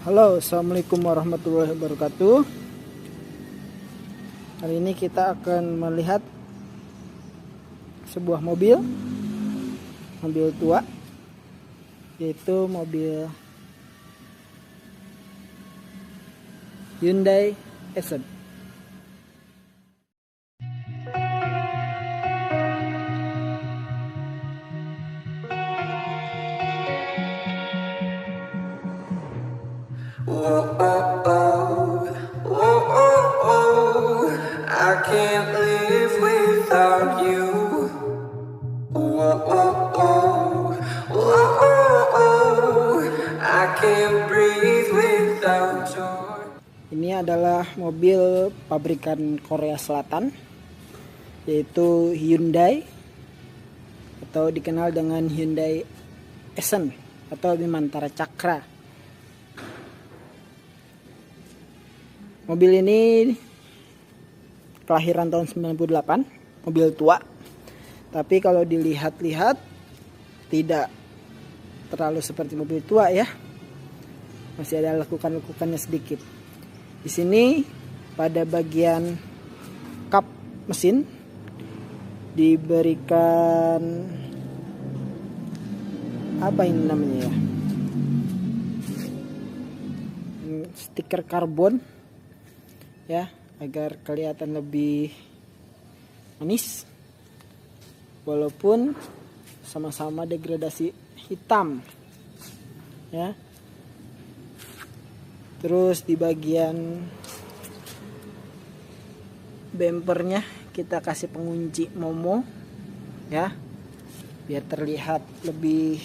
Halo, assalamualaikum warahmatullahi wabarakatuh. Hari ini kita akan melihat sebuah mobil tua, yaitu mobil Hyundai Accent. I can't live without you. I can't breathe without you. Ini adalah mobil pabrikan Korea Selatan, yaitu Hyundai atau dikenal dengan Hyundai Accent atau Bimantara Cakra. Mobil ini kelahiran tahun 98, mobil tua. Tapi kalau dilihat-lihat tidak terlalu seperti mobil tua ya. Masih ada lekukan-lekukannya sedikit. Di sini pada bagian kap mesin diberikan apa ini namanya ya? Stiker karbon ya, agar kelihatan lebih manis walaupun sama-sama degradasi hitam ya. Terus di bagian bempernya kita kasih pengunci Momo ya, biar terlihat lebih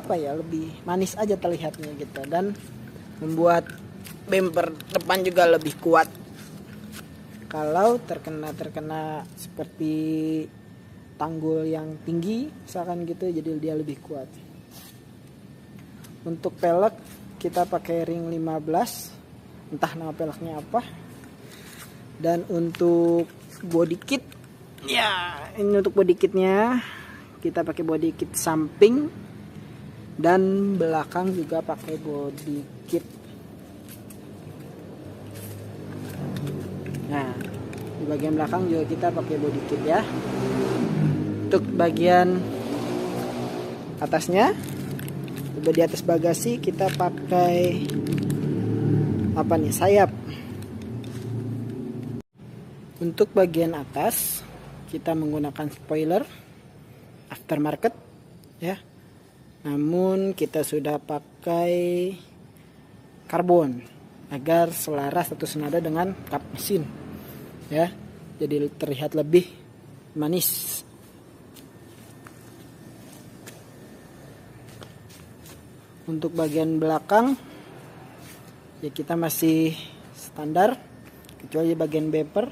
lebih manis aja terlihatnya gitu, dan membuat bemper depan juga lebih kuat kalau terkena seperti tanggul yang tinggi misalkan gitu, jadi dia lebih kuat. Untuk pelek kita pakai ring 15, entah nama peleknya apa. Dan untuk body kit ya, ini untuk body kitnya kita pakai body kit samping dan belakang juga pakai body kit. Nah, di bagian belakang juga kita pakai body kit ya. Untuk bagian atasnya, di atas bagasi kita pakai sayap. Untuk bagian atas kita menggunakan spoiler aftermarket ya. Namun kita sudah pakai karbon agar selaras atau senada dengan kap mesin ya, jadi terlihat lebih manis. Untuk bagian belakang ya kita masih standar kecuali bagian bumper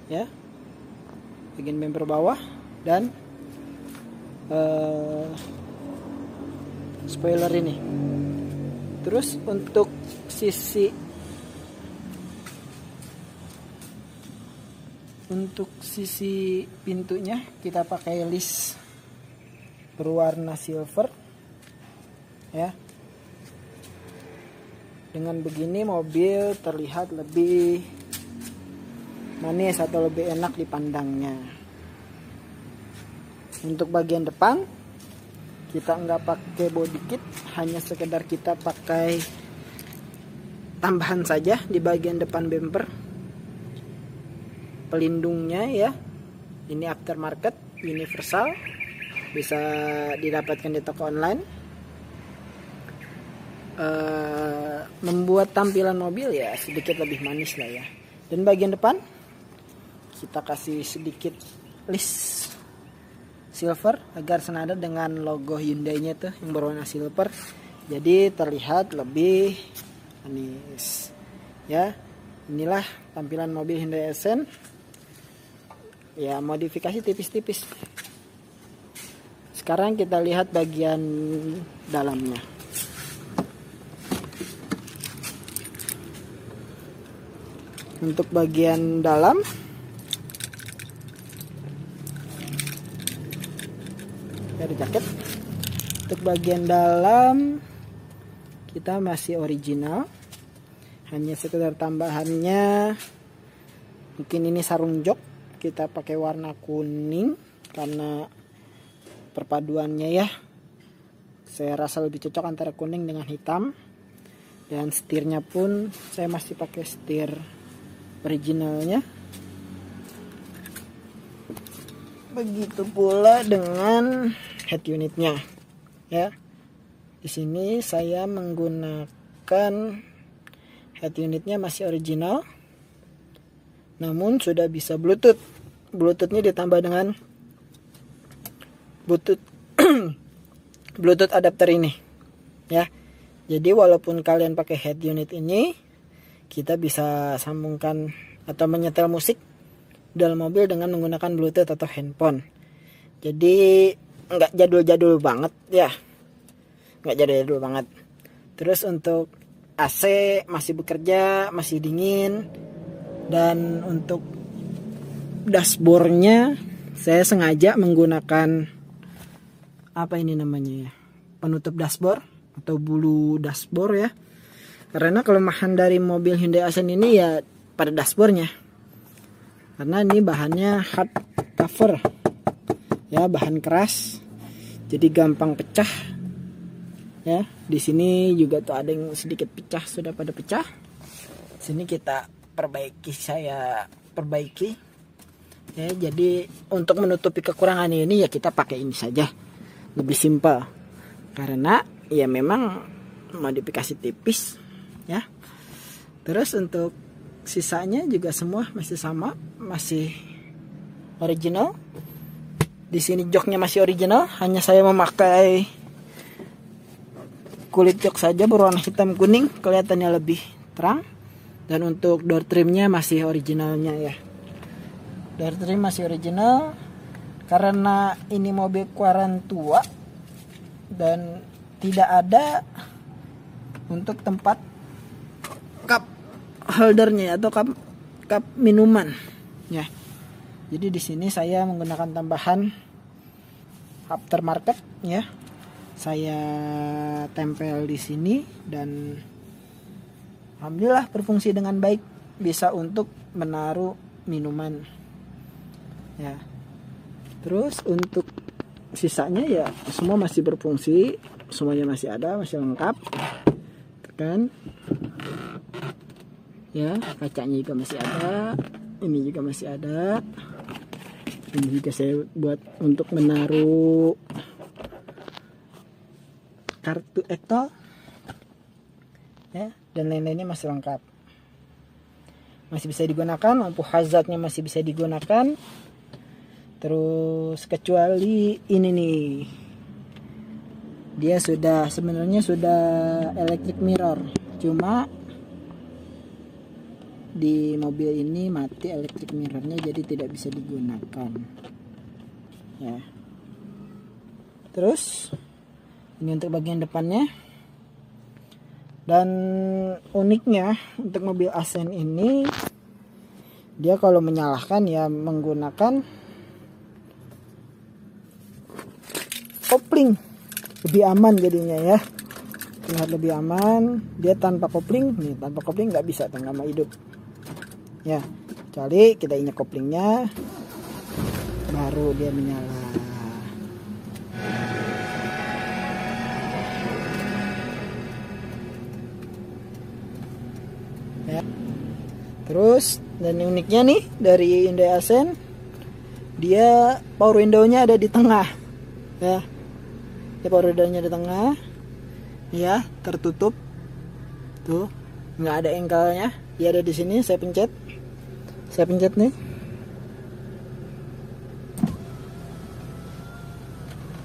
ya, bagian bumper bawah dan spoiler ini. Terus untuk sisi pintunya kita pakai list berwarna silver ya. Dengan begini mobil terlihat lebih manis atau lebih enak dipandangnya. Untuk bagian depan kita nggak pakai body kit, hanya sekedar kita pakai tambahan saja di bagian depan bumper pelindungnya ya. Ini aftermarket universal, bisa didapatkan di toko online. Membuat tampilan mobil ya sedikit lebih manis lah ya. Dan bagian depan kita kasih sedikit list silver agar senada dengan logo Hyundai-nya tuh yang berwarna silver, jadi terlihat lebih manis ya. Inilah tampilan mobil Hyundai Accent ya, modifikasi tipis-tipis. Sekarang kita lihat bagian dalamnya. Untuk bagian dalam dari jaket, untuk bagian dalam kita masih original. Hanya sekedar tambahannya, mungkin ini sarung jok kita pakai warna kuning karena perpaduannya ya, saya rasa lebih cocok antara kuning dengan hitam. Dan setirnya pun saya masih pakai setir originalnya. Begitu pula dengan head unitnya ya. Di sini saya menggunakan head unitnya masih original, namun sudah bisa Bluetooth. Bluetoothnya ditambah dengan Bluetooth Bluetooth adapter ini ya. Jadi walaupun kalian pakai head unit ini, kita bisa sambungkan atau menyetel musik dalam mobil dengan menggunakan Bluetooth atau handphone. Jadi nggak jadul-jadul banget ya, nggak jadul-jadul banget. Terus untuk AC masih bekerja, masih dingin. Dan untuk dashboardnya saya sengaja menggunakan apa ini namanya ya, penutup dashboard atau bulu dashboard ya. Karena kelemahan dari mobil Hyundai Accent ini ya pada dashboardnya. Karena ini bahannya hard cover ya, bahan keras, jadi gampang pecah ya. Di sini juga tuh ada yang sedikit pecah, sudah pada pecah. Sini kita saya perbaiki ya. Jadi untuk menutupi kekurangan ini ya kita pakai ini saja, lebih simpel karena ya memang modifikasi tipis ya. Terus untuk sisanya juga semua masih sama, masih original. Di sini joknya masih original, hanya saya memakai kulit jok saja berwarna hitam kuning, kelihatannya lebih terang. Dan untuk door trimnya masih originalnya ya. Door trim masih original karena ini mobil keluaran tua dan tidak ada untuk tempat cup holdernya atau cup minuman ya. Jadi di sini saya menggunakan tambahan aftermarket ya. Saya tempel di sini dan alhamdulillah berfungsi dengan baik, bisa untuk menaruh minuman ya. Terus untuk sisanya ya semua masih berfungsi, semuanya masih ada, masih lengkap kan ya. Kacanya juga masih ada, ini juga masih ada, ini juga saya buat untuk menaruh kartu ektol ya, dan lain-lainnya masih lengkap, masih bisa digunakan. Lampu hazardnya masih bisa digunakan. Terus kecuali ini nih, dia sebenarnya sudah electric mirror, cuma di mobil ini mati electric mirrornya, jadi tidak bisa digunakan ya. Terus ini untuk bagian depannya. Dan uniknya untuk mobil Accent ini, dia kalau menyalakan ya menggunakan kopling, lebih aman jadinya ya. Terlihat lebih aman. Dia tanpa kopling nih, tanpa kopling nggak bisa, nggak mau hidup ya. Kecuali kita injak koplingnya baru dia menyala ya. Terus dan uniknya nih dari Hyundai Accent, dia power window-nya ada di tengah ya. Dia power window-nya di tengah ya, tertutup tuh, nggak ada engkelnya. Dia ada di sini. Saya pencet nih,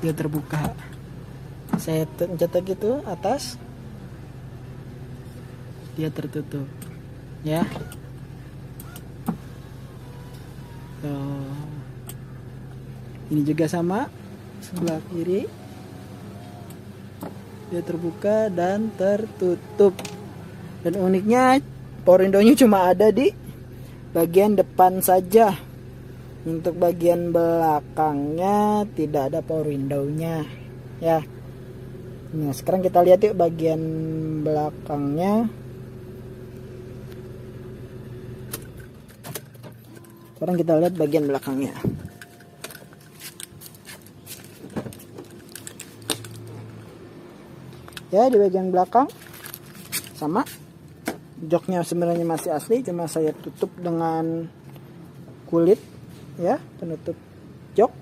dia terbuka. Saya pencet gitu atas, dia tertutup ya. Ini juga sama, sebelah kiri dia terbuka dan tertutup. Dan uniknya power window-nya cuma ada di bagian depan saja. Untuk bagian belakangnya tidak ada power window-nya ya. Nah, sekarang kita lihat yuk bagian belakangnya. Sekarang kita lihat bagian belakangnya. Ya, di bagian belakang sama. Joknya sebenarnya masih asli, cuma saya tutup dengan kulit ya, penutup jok.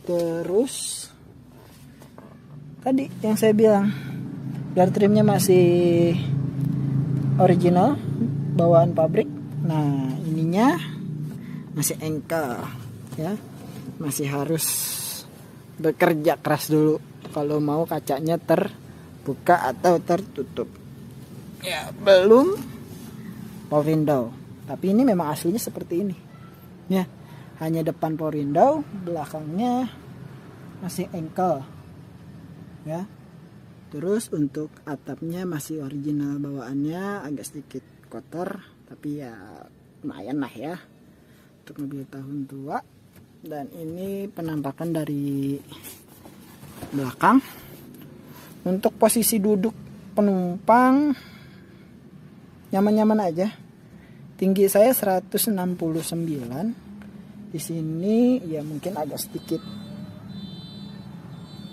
Terus tadi yang saya bilang, guard trimnya masih original bawaan pabrik. Nah, ininya masih engkel ya, masih harus bekerja keras dulu kalau mau kacanya terbuka atau tertutup ya. Belum power window, tapi ini memang aslinya seperti ini ya, hanya depan power window, belakangnya masih engkel ya. Terus untuk atapnya masih original bawaannya, agak sedikit kotor tapi ya lumayan lah ya untuk mobil tahun tua. Dan ini penampakan dari belakang. Untuk posisi duduk penumpang nyaman-nyaman aja. Tinggi saya 169. Di sini ya mungkin agak sedikit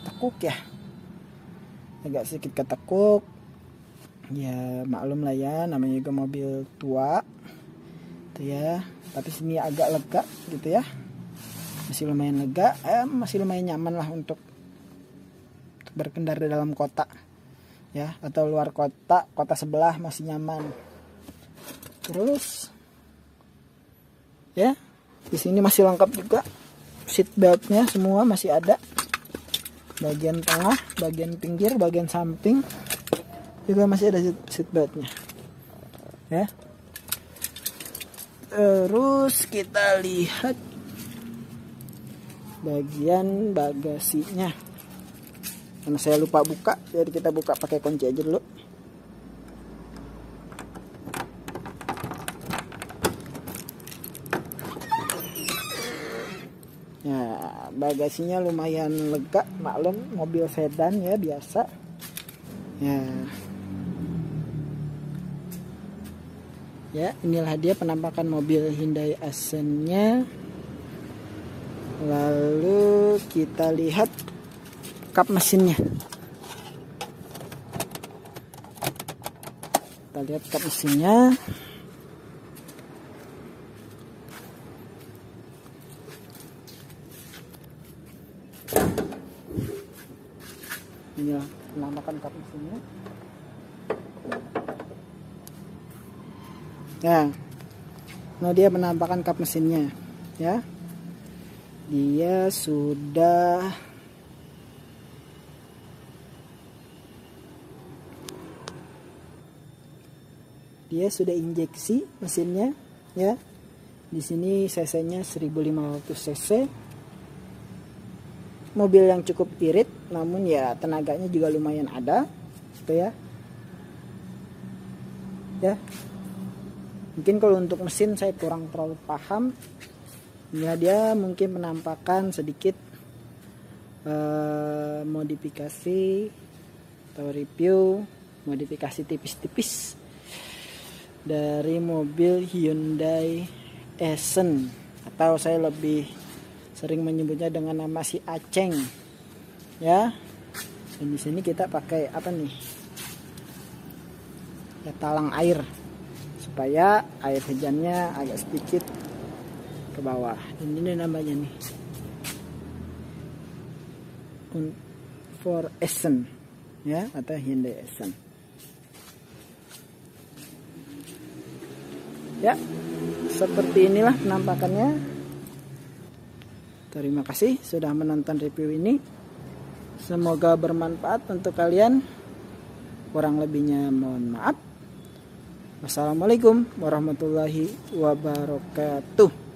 tekuk ya, agak sedikit ketekuk ya, maklum lah ya, namanya juga mobil tua itu ya. Tapi sini agak lega gitu ya, masih lumayan lega, masih lumayan nyaman lah untuk berkendara dalam kota ya, atau luar kota, kota sebelah masih nyaman. Terus ya, di sini masih lengkap juga, seat beltnya semua masih ada. Bagian tengah, bagian pinggir, bagian samping juga masih ada seat beltnya ya. Terus kita lihat bagian bagasinya, karena saya lupa buka, jadi kita buka pakai kunci aja dulu. Ya, bagasinya lumayan lega, maklum mobil sedan ya, biasa ya. Ya, inilah dia penampakan mobil Hyundai Accent-nya. Lalu kita lihat kap mesinnya. Kita lihat kap mesinnya. Inilah penampakan kap mesinnya. Ya, nah dia penampakan kap mesinnya ya. Dia sudah injeksi mesinnya ya. Di sini cc-nya 1500 cc. Mobil yang cukup irit, namun ya tenaganya juga lumayan ada gitu ya. Ya. Mungkin kalau untuk mesin saya kurang terlalu paham. Ya, dia mungkin penampakan sedikit modifikasi atau review, modifikasi tipis-tipis dari mobil Hyundai Accent, atau saya lebih sering menyebutnya dengan nama si Aceng ya. Dan di sini kita pakai apa nih? Ya, talang air supaya air hujannya agak sedikit ke bawah. Ini namanya nih for Accent ya, atau Hyundai Accent ya. Seperti inilah penampakannya. Terima kasih sudah menonton review ini, semoga bermanfaat untuk kalian. Kurang lebihnya mohon maaf. Wassalamualaikum warahmatullahi wabarakatuh.